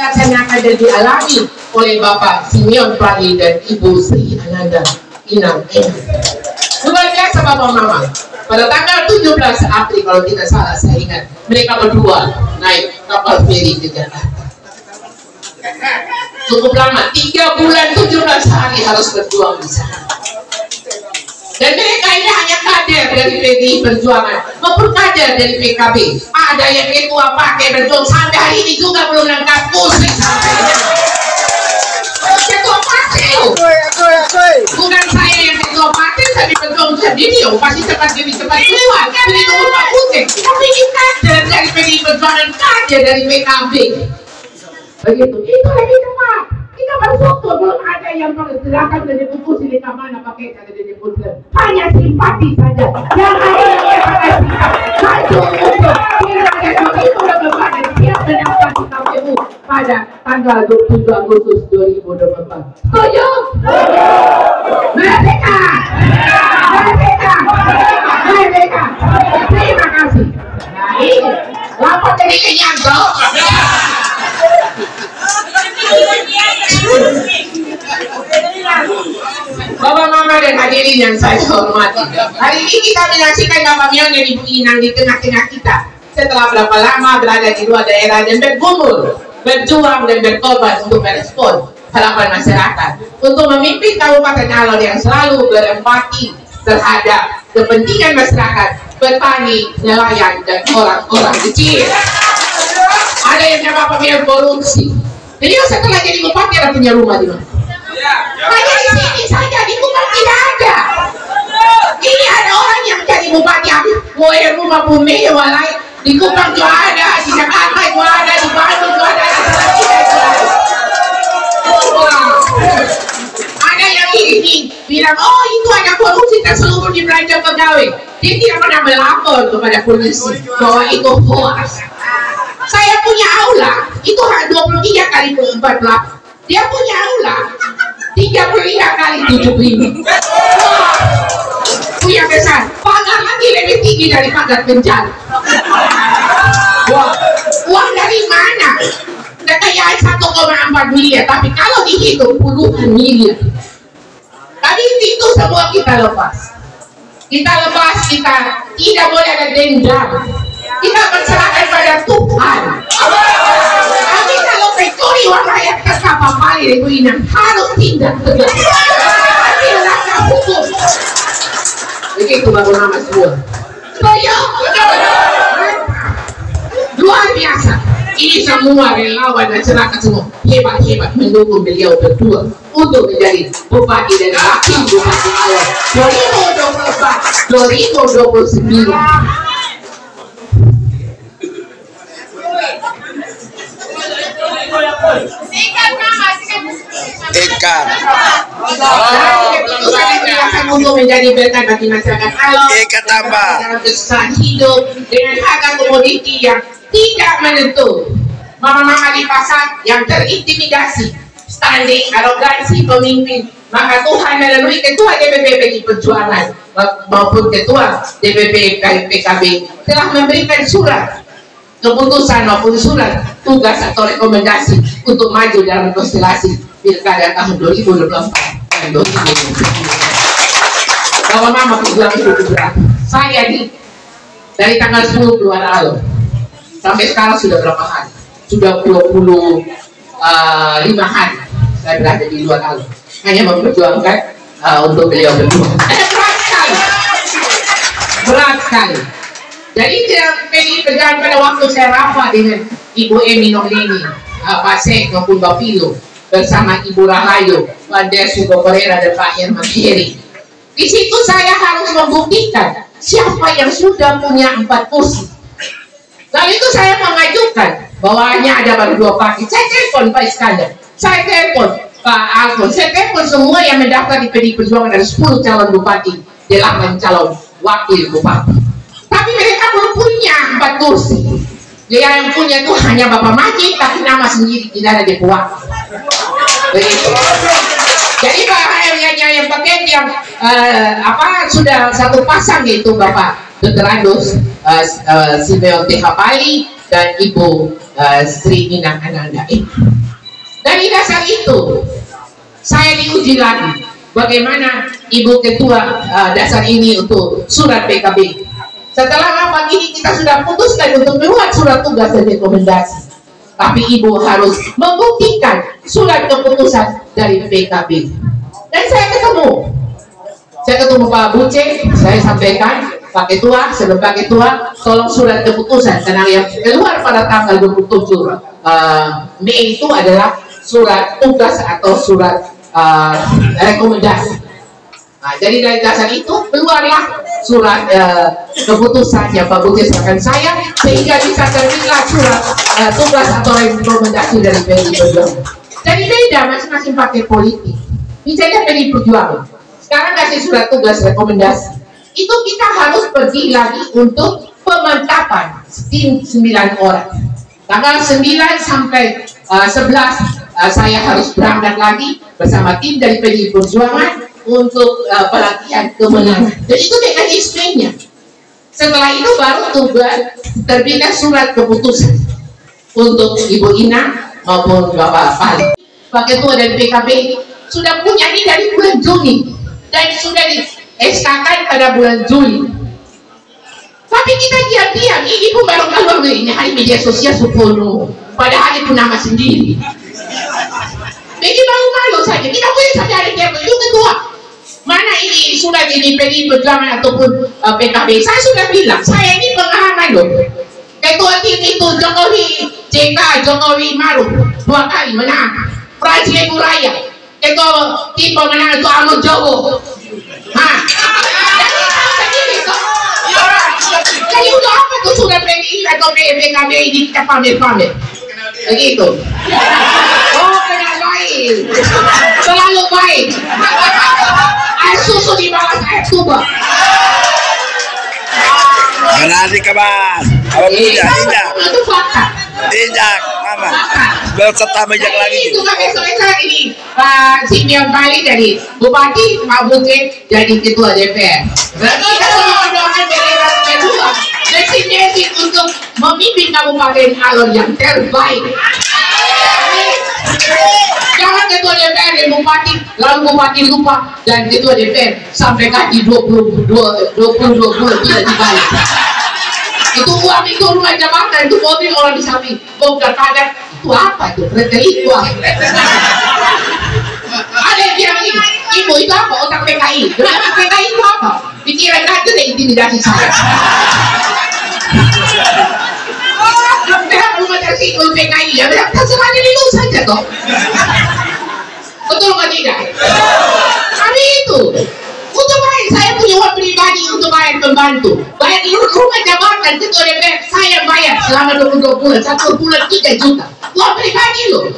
kesepakatan yang ada dialami oleh Bapak Simeon Pali dan Ibu Sri Ananda Inang Enang. Luar biasa Bapak Mama. Pada tanggal 17 April kalau tidak salah saya ingat, mereka berdua naik kapal feri ke Jakarta. Cukup lama, 3 bulan 17 hari harus berjuang di sana. Dan mereka ini hanya kader dari PDI Perjuangan maupun kader dari PKB. Ada yang ketua pakai berjuang sampai hari ini juga belum lengkap, pusing sampai ketua partai. Bukan saya yang ketua partai, tapi berjuang sendiri. Pasti cepat keluar dari nomor Pak Putih. Tapi ini kader dari PDI Perjuangan, kader dari PKB. Begitu, itu lagi cepat. Kita bersyukur belum ada yang silakan dari buku silika mana pakai cara dari buku, hanya simpati saja. Yang lainnya pada sikap maju untuk pilkada itu bagaimana siap mendaftar di KPU pada tanggal 27 Agustus 2024. Setuju? Merdeka! Merdeka! Merdeka! Terima kasih. Nah ini lapor dari kenyang bro. Bapak Mama dan hadirin yang saya hormati, hari ini kita menyaksikan Bapak Mion dan Ibu Inang di tengah-tengah kita setelah berapa lama berada di luar daerah dan bergumul, berjuang dan berkorban untuk merespon harapan masyarakat untuk memimpin Kabupaten Alor yang selalu berempati terhadap kepentingan masyarakat, petani, nelayan, dan orang-orang kecil. Ada yang nama Bapak Mion korupsi. Beliau setelah jadi bupati ada punya rumah di mana? Hanya di sini saja, di Kupang tidak ada. Ini ada orang yang jadi bupati habis mau rumah bumi walai di Kupang juga ada, di Jakarta juga ada, di Bandung juga ada, ada yang ini bilang oh itu ada korupsi terselubung di belanja pegawai. Dia tidak pernah melapor kepada polisi bahwa itu hoax. Saya punya aula itu 23 kali 48. Dia punya aula 35 kali 75. Punya besar. Pagar lagi lebih tinggi dari pagar bencana. Wah, uang dari mana? Kekayaan 1,4 miliar, tapi kalau dihitung puluhan miliar. Tadi itu semua kita lepas. Kita lepas, kita tidak boleh ada dendam. Kita berserahkan pada Tuhan. Tapi kalau pencuri uang rakyat ke kapal Pali Ibu Inang harus tindak tegas. Ambil langkah hukum. Begitu Bapak Mama semua. Setuju? Luar biasa. Ini semua relawan masyarakat semua hebat-hebat mendukung beliau berdua untuk menjadi bupati dan wakil bupati Alor 2024 2029. Ikan. Untuk menjadi berkat bagi masyarakat Alor. Ikan tambah. Dalam kesusahan hidup dengan harga komoditi yang tidak menentu. Mama-mama di pasar yang terintimidasi, standing, arogansi pemimpin. Maka Tuhan melalui ketua DPP PDI Perjuangan maupun ketua DPP PKB telah memberikan surat keputusan maupun surat tugas atau rekomendasi untuk maju dalam konstelasi pilkada tahun 2024 dan 2029. Bapak Mama perjuangan itu berat. Saya dari tanggal 10 keluar Alor sampai sekarang sudah berapa hari? Sudah 25 hari saya berada di luar Alor, hanya memperjuangkan untuk beliau berdua. Berat sekali. Jadi PDI Perjuangan pada waktu saya rapat dengan Ibu Emi Nohlini, Pak Sek maupun Pak Pilo bersama Ibu Rahayu, Pak Desu Kokorera dan Pak Herman Heri. Di situ saya harus membuktikan siapa yang sudah punya 4 kursi. Lalu itu saya mengajukan bahwa hanya ada baru 2 partai. Saya telepon Pak Iskandar, saya telepon Pak Alfon, saya telepon semua yang mendaftar di PDI Perjuangan dari 10 calon bupati, 8 calon wakil bupati. Tapi mereka belum punya 4 kursi. Dia yang punya itu hanya Bapak Majid, tapi nama sendiri tidak ada di Puak. Begitu. Jadi Pak yang pakai yang sudah satu pasang yaitu Bapak Dr. Andus Simeon Pali dan Ibu Sri Inang Ananda. itu saya diuji lagi bagaimana Ibu Ketua dasar ini untuk surat PKB. Setelah pagi ini kita sudah putuskan untuk membuat surat tugas dan rekomendasi, tapi Ibu harus membuktikan surat keputusan dari PKB. Dan saya ketemu Pak Buce, saya sampaikan Pak Ketua, sebelum Pak Ketua, tolong surat keputusan, karena yang keluar pada tanggal 27 Mei itu adalah surat tugas atau surat rekomendasi. Nah, jadi dari dasar itu keluarlah surat keputusan yang Pak Buce serahkan saya, sehingga bisa terbitlah surat tugas atau rekomendasi dari PDI Perjuangan. Jadi beda, masing-masing partai politik. Misalnya PDI Perjuangan sekarang kasih surat tugas rekomendasi, itu kita harus pergi lagi untuk pemantapan tim 9 orang. Tanggal 9 sampai 11 saya harus berangkat lagi bersama tim dari PDI Perjuangan untuk pelatihan kemenangan. Dan itu mekanismenya. Setelah itu baru terbitkan surat keputusan untuk Ibu Ina maupun Bapak Fahli. Pak Ketua dan PKB sudah punya ini dari bulan Juni dan sudah di-SK-kan pada bulan Juli. Tapi kita diam-diam, ini pun baru keluar ini hari media sosial 10, padahal itu nama sendiri. Jadi baru malu saja, kita boleh saja ada dia Ibu Ketua. Mana ini sudah jadi PDI Perjuangan ataupun PKB? Saya sudah bilang, saya ini pengalaman loh. Ketua tim itu Jokowi JK, Jokowi Maruf 2 kali menang. Praji Ibu Raya, ketua tim pemenangan itu Ahmad Jowo. Jadi untuk apa tuh sudah PDI atau PKB ini kita pamer-pamer? Begitu. Oh, kenal baik, selalu baik. Air susu di bawah air tuba. Berani kabar. Apa punya? Itu fakta. Injak, mama. Berserta menjak lagi. Itu kan esok-esok ini Pak Simeon Bali jadi Bupati, Pak Buce jadi Ketua DPR. Berarti kita semua doakan bendera kedua destinasi untuk memimpin Kabupaten Alor yang terbaik. Jangan Ketua DPR dan Bupati, lalu Bupati lupa dan Ketua DPR sampai gaji 22 bulan tidak dibayar. Itu uang itu rumah jabatan, itu mobil orang di samping bongkar pagar, itu apa itu? Kereta itu ada yang bilang ini, Ibu itu apa? Otak PKI. Kenapa PKI itu apa? Pikiran aja deh intimidasi saya. Kenapa rumah tersinggung PKI ya? Terserah diri lu saja toh. Betul atau tidak? Kami itu untuk bayar, saya punya uang pribadi untuk bayar pembantu, bayar rumah jabatan Ketua DPR saya bayar selama 22 bulan, 1 bulan 3 juta uang pribadi loh.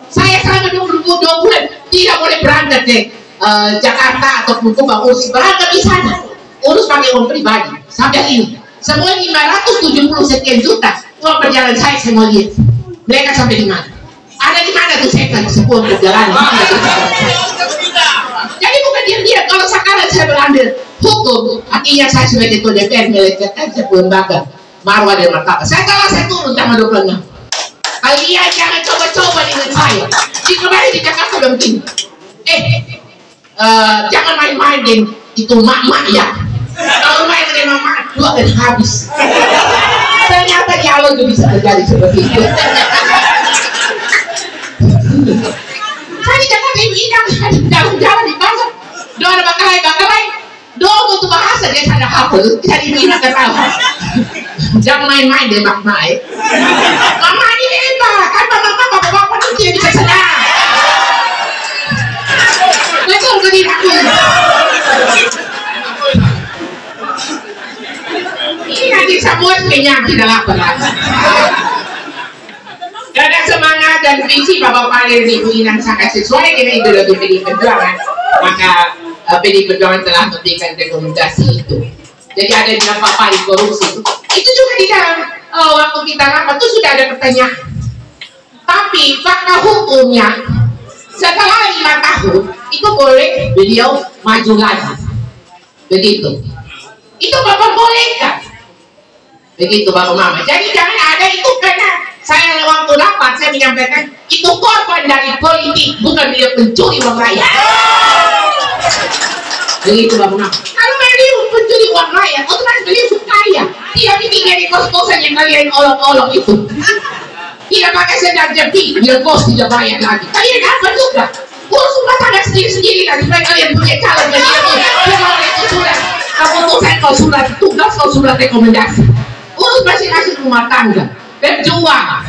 Saya selama 22 bulan tidak boleh berangkat ke Jakarta ataupun Tumbang, urus berangkat di sana, urus pakai uang pribadi. Sampai ini semua 570 sekian juta uang perjalanan saya mau lihat mereka sampai di mana, ada di mana tuh saya kan sebuah perjalanan. Jadi bukan diam-diam, kalau sekarang saya berambil hukum, artinya saya sebagai Ketua DPR melecehkan sebuah lembaga marwah dan martabat. Saya kalah, saya turun tanggal 26. Kalian jangan coba-coba dengan saya. Di kemarin di Jakarta begini. Jangan main-main dengan itu mak-mak ya. Kalau main dengan mak-mak, 2 kali habis. Ternyata di Allah juga bisa terjadi seperti itu. Saya di Jakarta ini jalan-jalan di pasar, doa ada bakarai, doa untuk bahasa dia sadar hafal, jadi ini tak tahu. Jangan main-main deh mak-mak. Mama ini hebat, kan mama bapak-bapak itu tidak bisa senang. Betul ke tidak? Ini nanti semua kenyang tidak lapar lagi. Dan semangat dan visi Bapak Fahli Ibu Ina sangat sesuai dengan ideologi PDI Perjuangan, maka PDI Perjuangan telah memberikan rekomendasi itu. Jadi ada di Bapak Fahli korupsi. Itu juga di dalam waktu kita rapat itu sudah ada pertanyaan. Tapi fakta hukumnya setelah 5 tahun itu boleh beliau maju lagi. Begitu. Itu Bapak bolehkan. Begitu Bapak Mama. Jadi jangan ada itu karena Saya waktu rapat saya menyampaikan itu korban dari politik, bukan dia pencuri uang rakyat. Begitu Bang Munaf. Kalau beliau pencuri uang rakyat, otomatis beliau kaya. Tidak tinggal di kos-kosan yang kalian olok-olok itu. Tidak pakai sendal jepit, biar kos tidak bayar lagi. Kalian apa juga? Urus rumah tangga sendiri-sendiri lah supaya kalian punya calon jadi itu surat keputusan, kau surat tugas, kau surat rekomendasi. Urus masing-masing rumah tangga. Berjuang.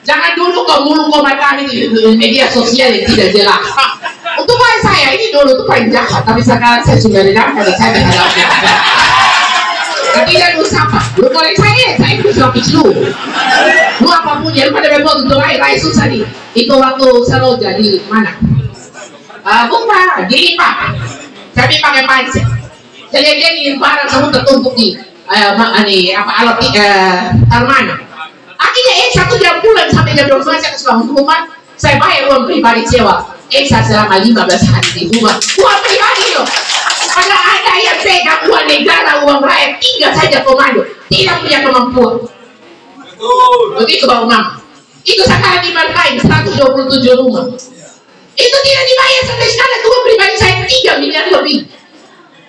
Jangan dulu kau mulu komentar di media sosial yang tidak jelas. Untuk saya ini dulu tuh paling jahat, tapi sekarang saya sudah redam karena saya menghadapi. Tidak usah apa. Lu boleh saya bisa lapis lu. Lu apapun yang pada bebot untuk rai susah nih. Itu waktu Seroja di mana? Bukan, di Pak. Tapi pakai pansel. Jadi barang semua tertumpuk di alat Armana. Akhirnya satu jam pulang sampai jam 12 saya ke rumah, saya bayar uang pribadi sewa selama 15 hari di rumah. Uang pribadi loh. Kalau ada yang pegang uang negara, uang rakyat, tinggal saja komando, tidak punya kemampuan. Begitu Bang Munaf. Itu sekarang dimarkain 127 rumah. Itu tidak dibayar sampai sekarang. Uang pribadi saya 3 miliar lebih.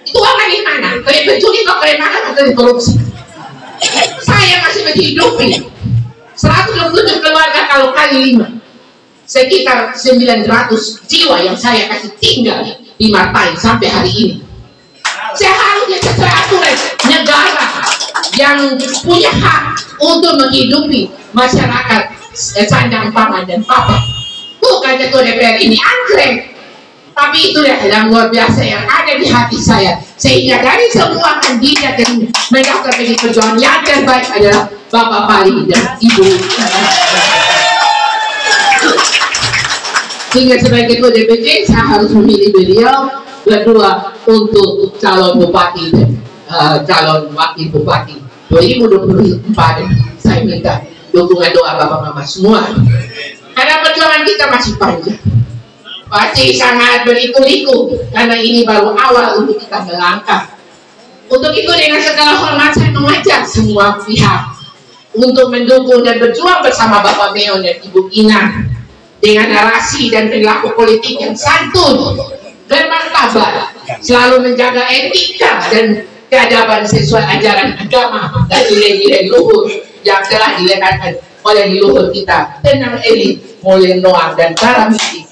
Itu uang dari mana? Kalian pencuri atau kalian makan atau korupsi? Saya masih menghidupi 127 keluarga kalau kali 5 sekitar 900 jiwa yang saya kasih tinggal di Martain sampai hari ini. Seharusnya sesuai aturan negara yang punya hak untuk menghidupi masyarakat sandang pangan dan papan. Bukan ketua DPR ini anggrek. Tapi itu yang luar biasa yang ada di hati saya. Sehingga dari semua kandidat yang mendaftar PDI Perjuangan, yang terbaik adalah Bapak Fahri dan Ibu. Sehingga sebagai ketua DPC saya harus memilih beliau berdua untuk calon bupati dan calon wakil bupati 2024. Saya minta dukungan doa Bapak Mama semua. Karena perjuangan kita masih panjang. Pasti sangat berliku-liku karena ini baru awal untuk kita melangkah. Untuk itu dengan segala hormat saya mengajak semua pihak untuk mendukung dan berjuang bersama Bapak Meon dan Ibu Ina dengan narasi dan perilaku politik yang santun, bermartabat, selalu menjaga etika dan keadaban sesuai ajaran agama dan nilai-nilai luhur yang telah dilekatkan oleh leluhur kita, Tenang Elit, Molen Noam dan Karamiti.